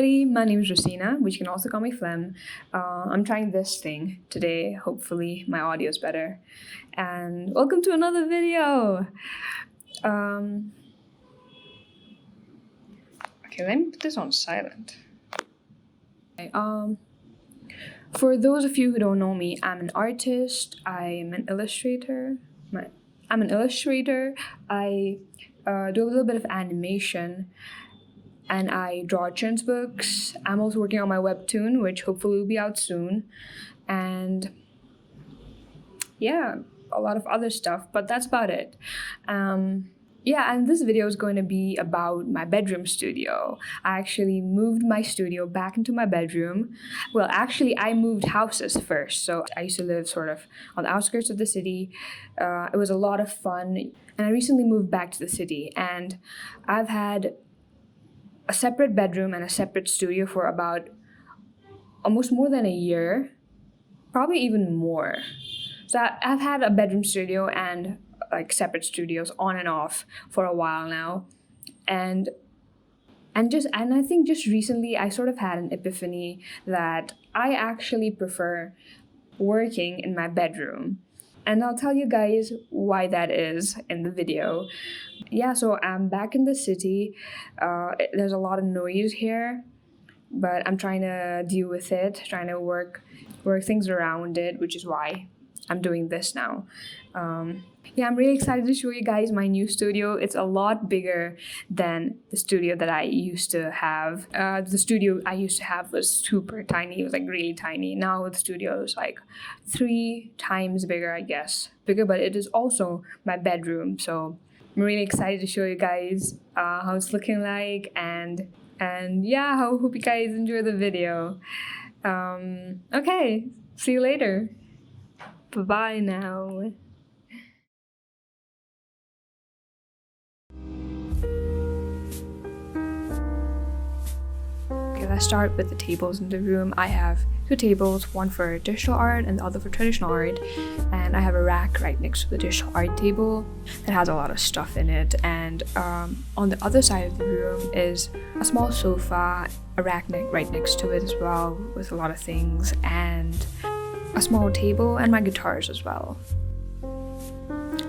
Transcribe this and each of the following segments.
everybody, my name is Rosina, which you can also call me Flem. I'm trying this thing today. Hopefully my audio is better. And welcome to another video. Okay, let me put this on silent. Okay, for those of you who don't know me, I'm an artist. I'm an illustrator. I do a little bit of animation. And I draw children's books. I'm also working on my webtoon, which hopefully will be out soon. And yeah, a lot of other stuff, but that's about it. Yeah, and this video is going to be about my bedroom studio. I actually moved my studio back into my bedroom. Well, actually, I moved houses first. So I used to live sort of on the outskirts of the city. It was a lot of fun. And I recently moved back to the city. And I've had a separate bedroom and a separate studio for about almost more than a year, probably even more. So I've had a bedroom studio and like separate studios on and off for a while now, and I think just recently I sort of had an epiphany that I actually prefer working in my bedroom. And I'll tell you guys why that is in the video. Yeah, so I'm back in the city. There's a lot of noise here, but I'm trying to deal with it, trying to work things around it, which is why I'm doing this now. Yeah, I'm really excited to show you guys my new studio. It's a lot bigger than the studio that I used to have. The studio I used to have was super tiny. It was like really tiny. Now the studio is like 3 times bigger, I guess. Bigger, but it is also my bedroom. So I'm really excited to show you guys how it's looking like. And yeah, I hope you guys enjoy the video. Okay, see you later. Bye-bye now. Let's start with the tables in the room. I have 2 tables, one for digital art and the other for traditional art, and I have a rack right next to the digital art table that has a lot of stuff in it. And on the other side of the room is a small sofa, a rack right next to it as well with a lot of things, and a small table and my guitars as well.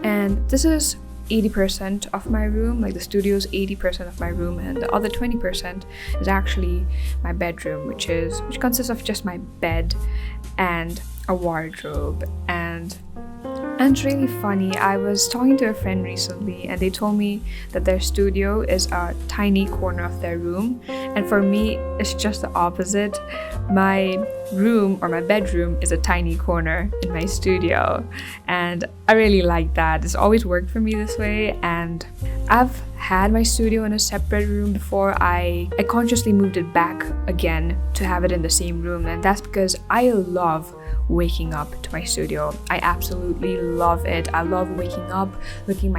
And this is 80% of my room, like the studio is 80% of my room, and the other 20% is actually my bedroom, which consists of just my bed and a wardrobe. And it's really funny. I was talking to a friend recently and they told me that their studio is a tiny corner of their room, and for me it's just the opposite. My room or my bedroom is a tiny corner in my studio, and I really like that. It's always worked for me this way, and I've had my studio in a separate room before. I consciously moved it back again to have it in the same room, and that's because I love waking up to my studio. I absolutely love it. I love waking up, looking at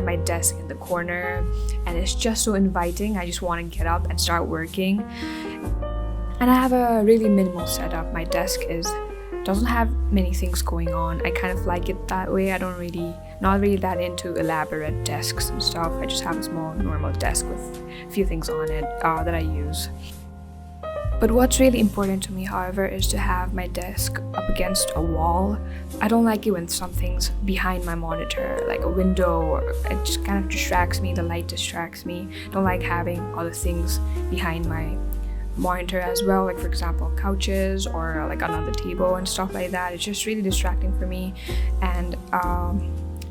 my desk in the corner, and it's just so inviting. I just want to get up and start working. And I have a really minimal setup. My desk doesn't have many things going on. I kind of like it that way. Not really that into elaborate desks and stuff. I just have a small normal desk with a few things on it that I use. But what's really important to me, however, is to have my desk up against a wall. I don't like it when something's behind my monitor, like a window, or it just kind of distracts me. The light distracts me. I don't like having other things behind my monitor as well, like for example couches or like another table and stuff like that. It's just really distracting for me, and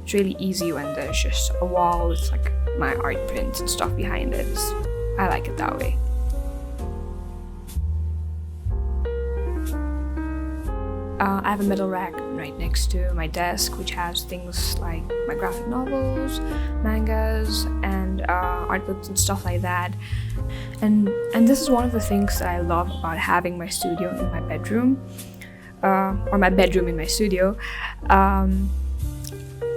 it's really easy when there's just a wall with like my art prints and stuff behind it. I like it that way. I have a middle rack right next to my desk, which has things like my graphic novels, mangas, and art books and stuff like that. And this is one of the things that I love about having my studio in my bedroom, or my bedroom in my studio.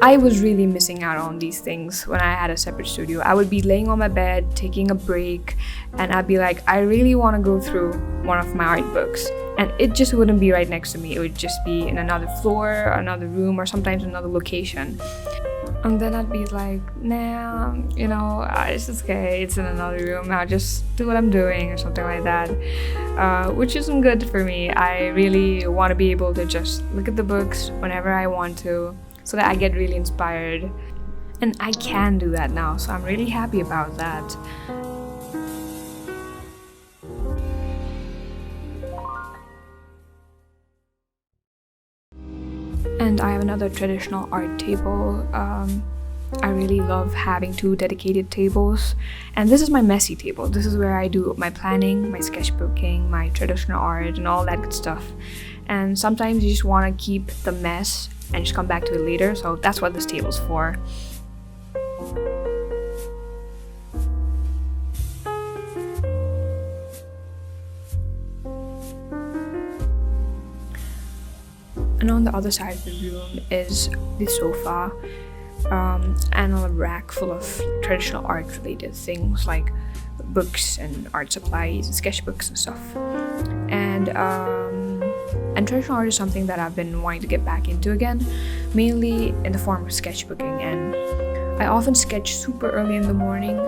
I was really missing out on these things when I had a separate studio. I would be laying on my bed, taking a break, and I'd be like, I really want to go through one of my art books. And it just wouldn't be right next to me. It would just be in another floor, another room, or sometimes another location. And then I'd be like, nah, it's okay, it's in another room, I'll just do what I'm doing or something like that, which isn't good for me. I really want to be able to just look at the books whenever I want to, so that I get really inspired. And I can do that now, so I'm really happy about that. And I have another traditional art table. I really love having 2 dedicated tables. And this is my messy table. This is where I do my planning, my sketchbooking, my traditional art, and all that good stuff. And sometimes you just want to keep the mess and just come back to it later, so that's what this table's for. And on the other side of the room is the sofa, and a rack full of traditional art related things like books and art supplies and sketchbooks and stuff. And traditional art is something that I've been wanting to get back into again, mainly in the form of sketchbooking. And I often sketch super early in the morning,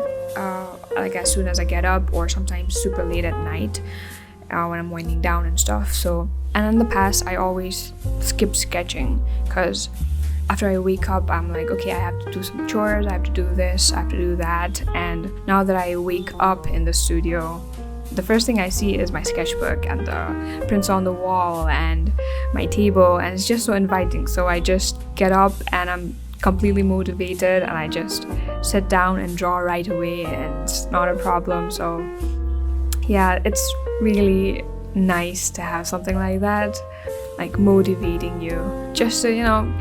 like as soon as I get up, or sometimes super late at night when I'm winding down and stuff. And in the past, I always skip sketching because after I wake up, I'm like, okay, I have to do some chores, I have to do this, I have to do that. And now that I wake up in the studio, the first thing I see is my sketchbook and the prints on the wall and my table, and it's just so inviting. So I just get up and I'm completely motivated, and I just sit down and draw right away, and it's not a problem. So yeah, it's really nice to have something like that, like motivating you just to,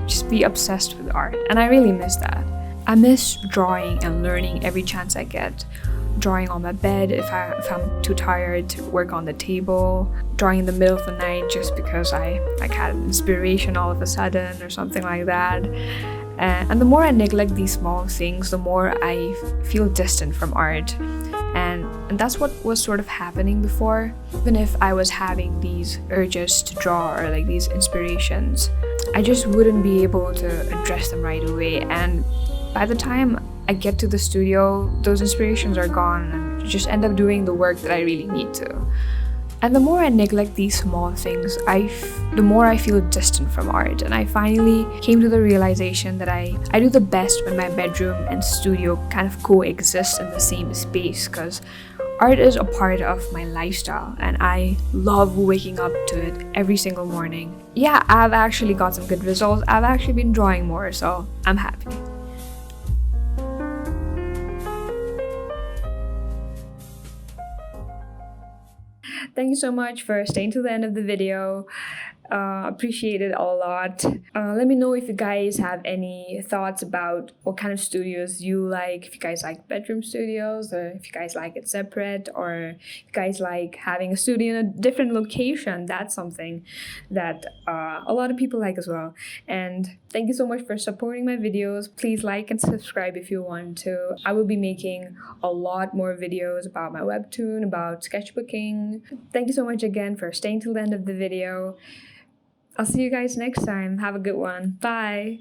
just be obsessed with art. And I really miss that. I miss drawing and learning every chance I get. Drawing on my bed if I'm too tired to work on the table, drawing in the middle of the night just because I had an inspiration all of a sudden or something like that. And the more I neglect these small things, the more I feel distant from art. And that's what was sort of happening before. Even if I was having these urges to draw or like these inspirations, I just wouldn't be able to address them right away. And by the time I get to the studio, those inspirations are gone, and just end up doing the work that I really need to. And the more I neglect these small things, the more I feel distant from art. And I finally came to the realization that I do the best when my bedroom and studio kind of coexist in the same space, because art is a part of my lifestyle and I love waking up to it every single morning. Yeah, I've actually got some good results. I've actually been drawing more, so I'm happy. Thank you so much for staying to the end of the video. Appreciate it a lot. Let me know if you guys have any thoughts about what kind of studios you like, if you guys like bedroom studios, or if you guys like it separate, or if you guys like having a studio in a different location. That's something that a lot of people like as well. And thank you so much for supporting my videos. Please like and subscribe if you want to. I will be making a lot more videos about my webtoon, about sketchbooking. Thank you so much again for staying till the end of the video. I'll see you guys next time. Have a good one. Bye.